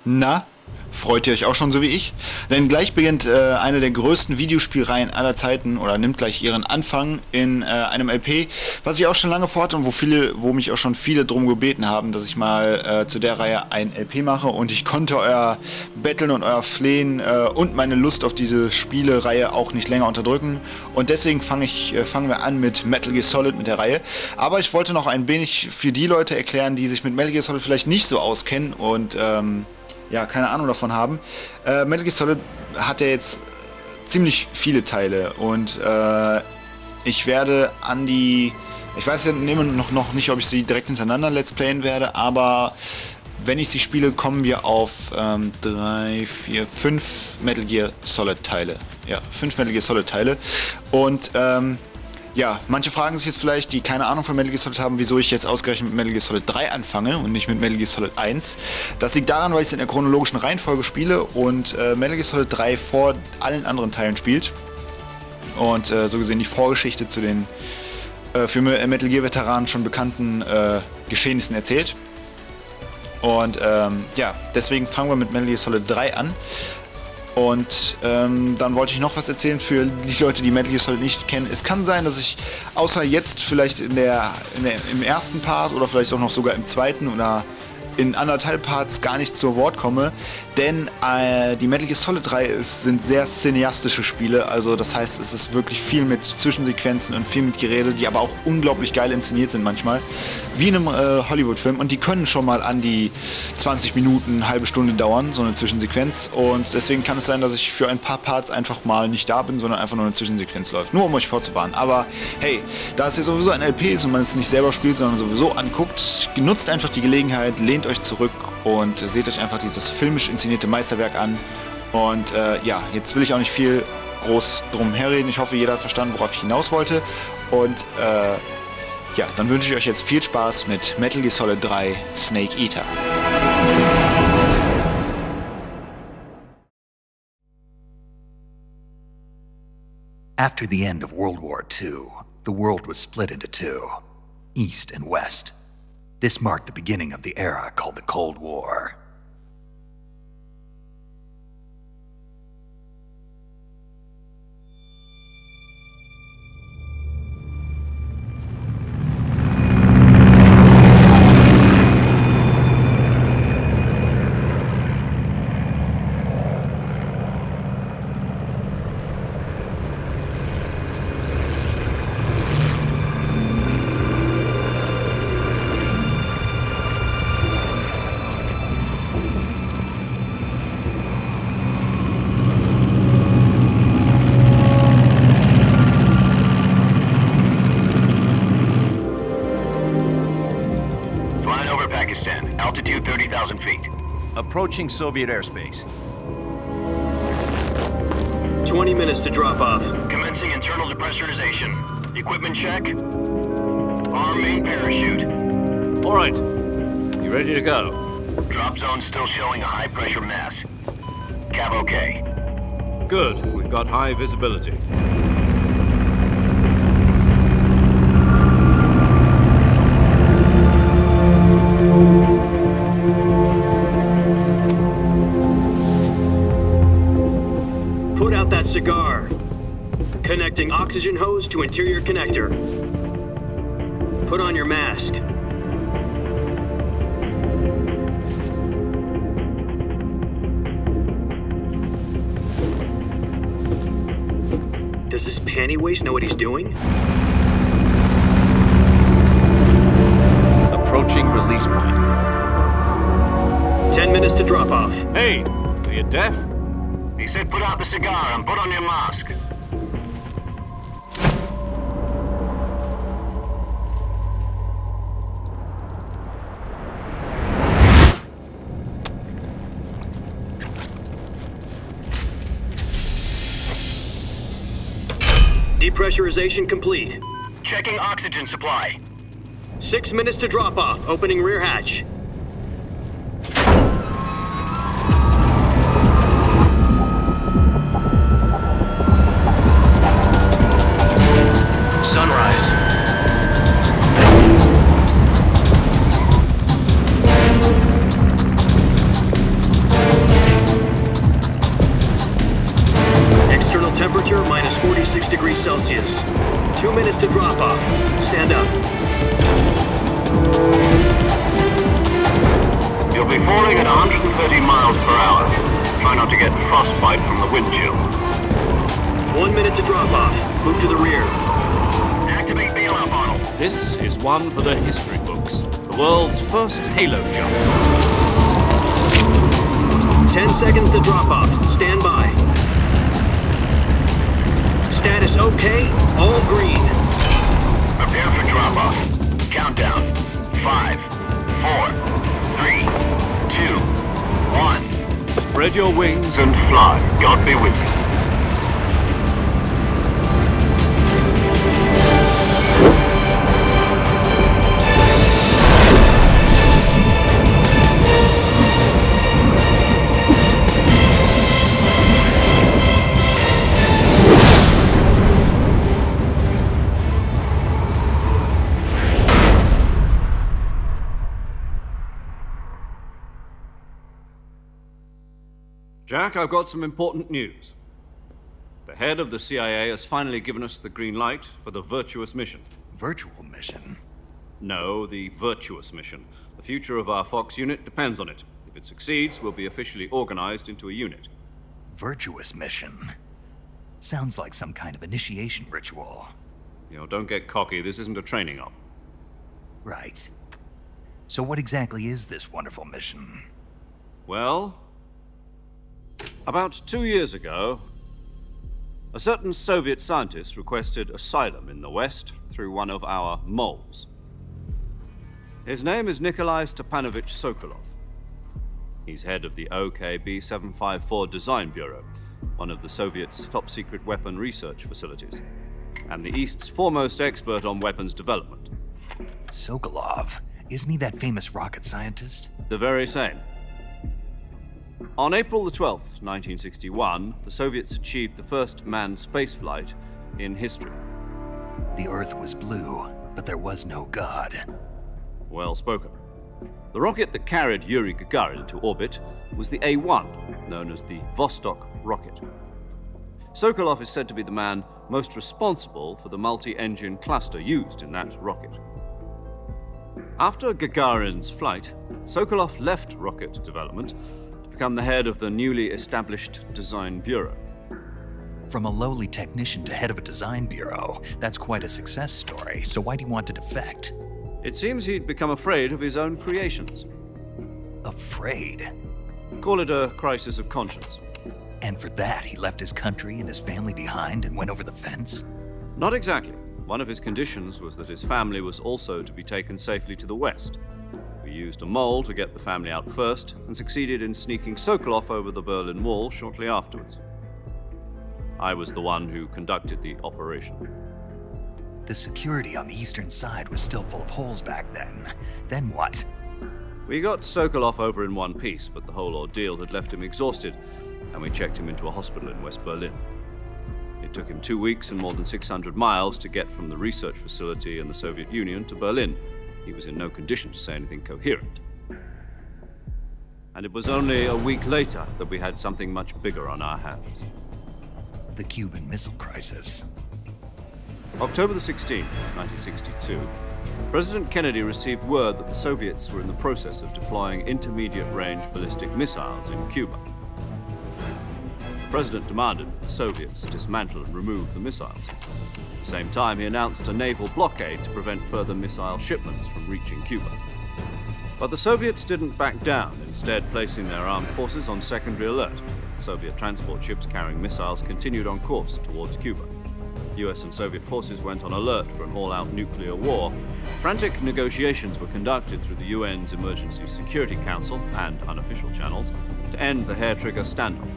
Na, freut ihr euch auch schon so wie ich? Denn gleich beginnt eine der größten Videospielreihen aller Zeiten oder nimmt gleich ihren Anfang in einem LP, was ich auch schon lange vorhatte und wo mich auch schon viele drum gebeten haben, dass ich mal zu der Reihe ein LP mache, und ich konnte euer Betteln und euer Flehen und meine Lust auf diese Spielereihe auch nicht länger unterdrücken, und deswegen fangen wir an mit Metal Gear Solid, mit der Reihe. Aber ich wollte noch ein wenig für die Leute erklären, die sich mit Metal Gear Solid vielleicht nicht so auskennen und ja, keine Ahnung davon haben. Metal Gear Solid hat ja jetzt ziemlich viele Teile, und ich werde ich weiß ja noch nicht, ob ich sie direkt hintereinander Let's Playen werde, aber wenn ich sie spiele, kommen wir auf 5 Metal Gear Solid Teile. Ja, 5 Metal Gear Solid Teile. Und ja, manche fragen sich jetzt vielleicht, die keine Ahnung von Metal Gear Solid haben, wieso ich jetzt ausgerechnet mit Metal Gear Solid 3 anfange und nicht mit Metal Gear Solid 1. Das liegt daran, weil ich es in der chronologischen Reihenfolge spiele und Metal Gear Solid 3 vor allen anderen Teilen spielt. Und so gesehen die Vorgeschichte zu den für Metal Gear Veteranen schon bekannten Geschehnissen erzählt. Und ja, deswegen fangen wir mit Metal Gear Solid 3 an. Und dann wollte ich noch was erzählen für die Leute, die Metal Gear Solid nicht kennen. Es kann sein, dass ich außer jetzt vielleicht im ersten Part oder vielleicht auch noch sogar im zweiten oder in anderthalb Parts gar nicht zu Wort komme, denn die Metal Gear Solid 3 sind sehr cineastische Spiele, also das heißt, es ist wirklich viel mit Zwischensequenzen und viel mit Gerede, die aber auch unglaublich geil inszeniert sind manchmal, wie in einem Hollywood-Film, und die können schon mal an die 20 Minuten, eine halbe Stunde dauern, so eine Zwischensequenz, und deswegen kann es sein, dass ich für ein paar Parts einfach mal nicht da bin, sondern einfach nur eine Zwischensequenz läuft, nur um euch vorzuwarnen. Aber hey, da es ja sowieso ein LP ist und man es nicht selber spielt, sondern sowieso anguckt, genutzt einfach die Gelegenheit, lehnt euch zurück und seht euch einfach dieses filmisch inszenierte Meisterwerk an. Und ja, jetzt will ich auch nicht viel groß drum herreden. Ich hoffe, jeder hat verstanden, worauf ich hinaus wollte. Und ja, dann wünsche ich euch jetzt viel Spaß mit Metal Gear Solid 3 Snake Eater. After the end of World War II, the world was split into two, East and West. This marked the beginning of the era called the Cold War. Altitude 30,000 feet. Approaching Soviet airspace. 20 minutes to drop off. Commencing internal depressurization. Equipment check. Arm main parachute. All right. You ready to go? Drop zone still showing a high pressure mass. Cav okay. Good. We've got high visibility. Put out that cigar. Connecting oxygen hose to interior connector. Put on your mask. Does this panty waste know what he's doing? Approaching release point. 10 minutes to drop off. Hey, are you deaf? He said put out the cigar and put on your mask. Depressurization complete. Checking oxygen supply. 6 minutes to drop off. Opening rear hatch. Sunrise. Celsius. 2 minutes to drop off. Stand up. You'll be falling at 130 miles per hour. Try not to get frostbite from the wind chill. 1 minute to drop off. Move to the rear. Activate bailout bottle. This is one for the history books. The world's first halo jump. 10 seconds to drop off. Stand by. Status okay. All green. Prepare for drop off. Countdown. 5, 4, 3, 2, 1. Spread your wings And fly. God be with you. Jack, I've got some important news. The head of the CIA has finally given us the green light for the virtuous mission. Virtual mission? No, the virtuous mission. The future of our Fox unit depends on it. If it succeeds, we'll be officially organized into a unit. Virtuous mission? Sounds like some kind of initiation ritual. You know, don't get cocky. This isn't a training op. Right. So what exactly is this wonderful mission? Well, about 2 years ago, a certain Soviet scientist requested asylum in the West through one of our moles. His name is Nikolai Stepanovich Sokolov. He's head of the OKB 754 Design Bureau, one of the Soviets' top-secret weapon research facilities, and the East's foremost expert on weapons development. Sokolov? Isn't he that famous rocket scientist? The very same. On April the 12th, 1961, the Soviets achieved the first manned spaceflight in history. The Earth was blue, but there was no God. Well spoken. The rocket that carried Yuri Gagarin into orbit was the A-1, known as the Vostok rocket. Sokolov is said to be the man most responsible for the multi-engine cluster used in that rocket. After Gagarin's flight, Sokolov left rocket development to become the head of the newly established Design Bureau. From a lowly technician to head of a design bureau, that's quite a success story, so why do you want to defect? It seems he'd become afraid of his own creations. Afraid? Call it a crisis of conscience. And for that, he left his country and his family behind and went over the fence? Not exactly. One of his conditions was that his family was also to be taken safely to the West. We used a mole to get the family out first and succeeded in sneaking Sokolov over the Berlin Wall shortly afterwards. I was the one who conducted the operation. The security on the eastern side was still full of holes back then. Then what? We got Sokolov over in one piece, but the whole ordeal had left him exhausted, and we checked him into a hospital in West Berlin. It took him 2 weeks and more than 600 miles to get from the research facility in the Soviet Union to Berlin. He was in no condition to say anything coherent. And it was only a week later that we had something much bigger on our hands. The Cuban Missile Crisis. October the 16th, 1962, President Kennedy received word that the Soviets were in the process of deploying intermediate-range ballistic missiles in Cuba. The President demanded that the Soviets dismantle and remove the missiles. At the same time, he announced a naval blockade to prevent further missile shipments from reaching Cuba. But the Soviets didn't back down, instead placing their armed forces on secondary alert. Soviet transport ships carrying missiles continued on course towards Cuba. US and Soviet forces went on alert for an all-out nuclear war. Frantic negotiations were conducted through the UN's Emergency Security Council and unofficial channels to end the hair-trigger standoff.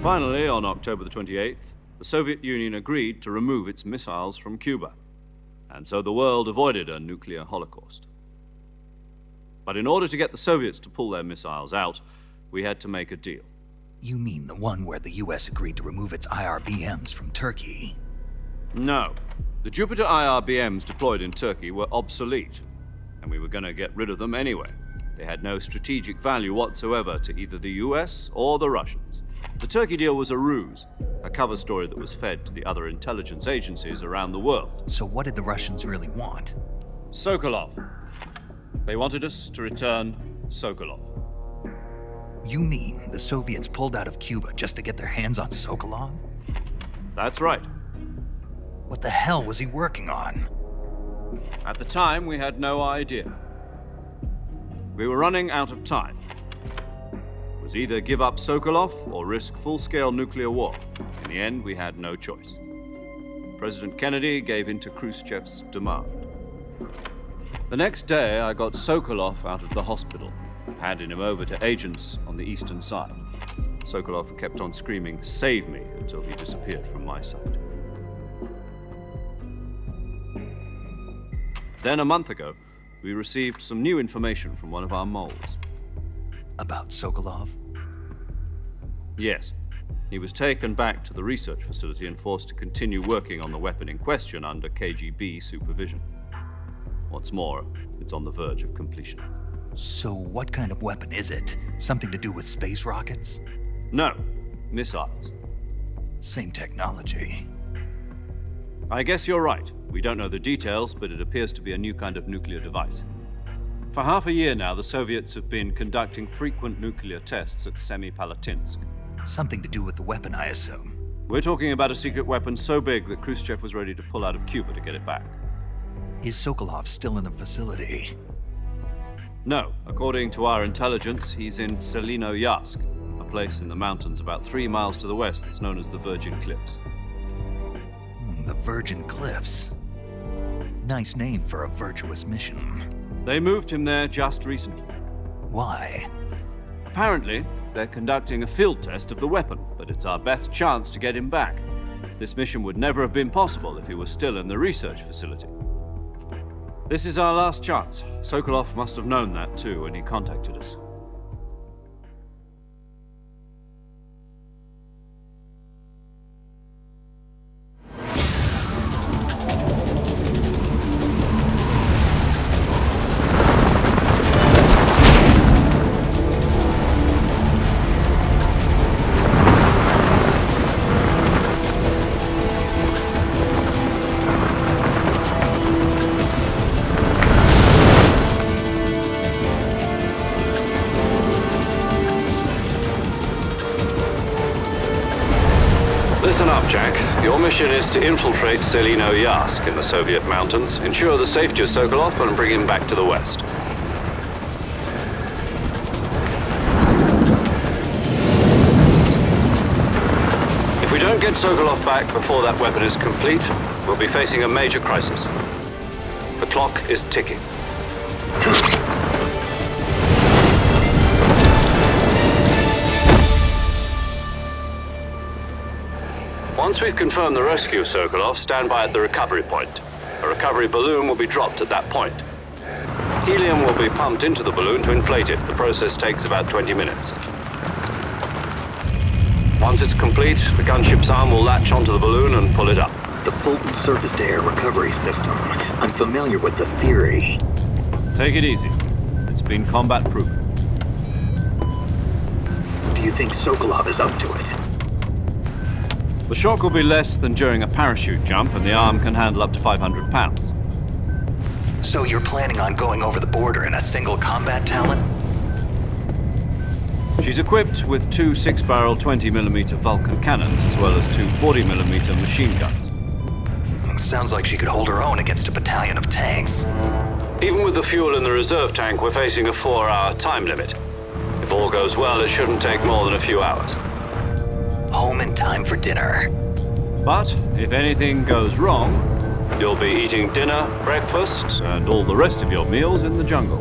Finally, on October the 28th, the Soviet Union agreed to remove its missiles from Cuba, and so the world avoided a nuclear holocaust. But in order to get the Soviets to pull their missiles out, we had to make a deal. You mean the one where the US agreed to remove its IRBMs from Turkey? No. The Jupiter IRBMs deployed in Turkey were obsolete, and we were going to get rid of them anyway. They had no strategic value whatsoever to either the US or the Russians. The Turkey deal was a ruse, a cover story that was fed to the other intelligence agencies around the world. So what did the Russians really want? Sokolov. They wanted us to return Sokolov. You mean the Soviets pulled out of Cuba just to get their hands on Sokolov? That's right. What the hell was he working on? At the time, we had no idea. We were running out of time. It was either give up Sokolov or risk full-scale nuclear war. In the end, we had no choice. President Kennedy gave in to Khrushchev's demand. The next day, I got Sokolov out of the hospital, handing him over to agents on the eastern side. Sokolov kept on screaming, "Save me," until he disappeared from my sight. Then, a month ago, we received some new information from one of our moles. About Sokolov? Yes. He was taken back to the research facility and forced to continue working on the weapon in question under KGB supervision. What's more, it's on the verge of completion. So what kind of weapon is it? Something to do with space rockets? No, missiles. Same technology. I guess you're right. We don't know the details, but it appears to be a new kind of nuclear device. For half a year now, the Soviets have been conducting frequent nuclear tests at Semipalatinsk. Something to do with the weapon, I assume. We're talking about a secret weapon so big that Khrushchev was ready to pull out of Cuba to get it back. Is Sokolov still in the facility? No. According to our intelligence, he's in Selino-Yarsk, a place in the mountains about 3 miles to the west that's known as the Virgin Cliffs. The Virgin Cliffs. Nice name for a virtuous mission. They moved him there just recently. Why? Apparently, they're conducting a field test of the weapon, but it's our best chance to get him back. This mission would never have been possible if he was still in the research facility. This is our last chance. Sokolov must have known that too when he contacted us. Listen up, Jack. Your mission is to infiltrate Selino-Yarsk in the Soviet mountains, ensure the safety of Sokolov, and bring him back to the West. If we don't get Sokolov back before that weapon is complete, we'll be facing a major crisis. The clock is ticking. Once we've confirmed the rescue of Sokolov, stand by at the recovery point. A recovery balloon will be dropped at that point. Helium will be pumped into the balloon to inflate it. The process takes about 20 minutes. Once it's complete, the gunship's arm will latch onto the balloon and pull it up. The Fulton surface-to-air recovery system. I'm familiar with the theory. Take it easy. It's been combat-proven. Do you think Sokolov is up to it? The shock will be less than during a parachute jump, and the arm can handle up to 500 pounds. So you're planning on going over the border in a single combat Talon? She's equipped with 2 6-barrel 20mm Vulcan cannons, as well as 2 40mm machine guns. Sounds like she could hold her own against a battalion of tanks. Even with the fuel in the reserve tank, we're facing a 4-hour time limit. If all goes well, it shouldn't take more than a few hours. Home in time for dinner. But if anything goes wrong, You'll be eating dinner, breakfast, and all the rest of your meals in the jungle.